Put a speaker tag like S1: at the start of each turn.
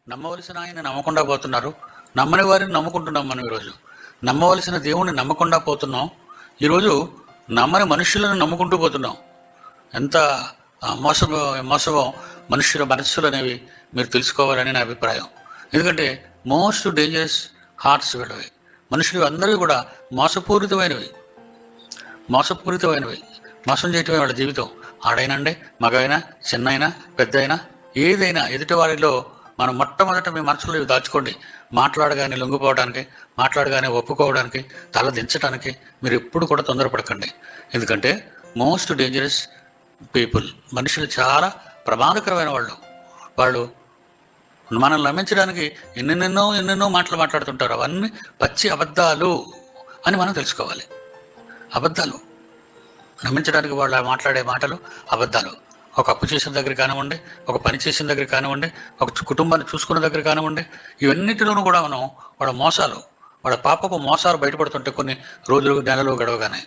S1: నమ్మవలసిన ఆయన నమ్మకుండా పోతున్నారు, నమ్మని వారిని నమ్ముకుంటున్నాం. మనం ఈరోజు నమ్మవలసిన దేవుణ్ణి నమ్మకుండా పోతున్నాం. ఈరోజు నమ్మని మనుషులను నమ్ముకుంటూ పోతున్నాం. ఎంత మోసమో మనుషుల మనస్సులు అనేవి మీరు తెలుసుకోవాలని నా అభిప్రాయం. ఎందుకంటే మోస్ట్ డేంజరస్ హార్ట్స్ వీళ్ళవి. మనుషులు అందరూ కూడా మోసపూరితమైనవి. మోసం చేయటమే వాళ్ళ జీవితం. ఆడైనండి, మగైనా, చిన్నైనా, పెద్ద అయినా, ఏదైనా ఎదుటి వారిలో మనం మొట్టమొదట మీ మనసులో ఇవి దాచుకోండి. మాట్లాడగానే లొంగిపోవడానికి, మాట్లాడగానే ఒప్పుకోవడానికి, తల దించడానికి మీరు ఎప్పుడు కూడా తొందరపడకండి. ఎందుకంటే మోస్ట్ డేంజరస్ పీపుల్, మనుషులు చాలా ప్రమాదకరమైన వాళ్ళు మనల్ని నమ్మించడానికి ఎన్నెన్నో మాటలు మాట్లాడుతుంటారు. అవన్నీ పచ్చి అబద్ధాలు అని మనం తెలుసుకోవాలి. అబద్ధాలు నమ్మించడానికి వాళ్ళు మాట్లాడే మాటలు అబద్ధాలు. ఒక అప్పు చేసిన దగ్గర కానివ్వండి, ఒక పని చేసిన దగ్గర కానివ్వండి, ఒక కుటుంబాన్ని చూసుకున్న దగ్గర కానివ్వండి, ఇవన్నిటిలోనూ కూడా మనం వాళ్ళ పాపపు మోసాలు బయటపడుతుంటే కొన్ని రోజులు, నెలలు గడవగానే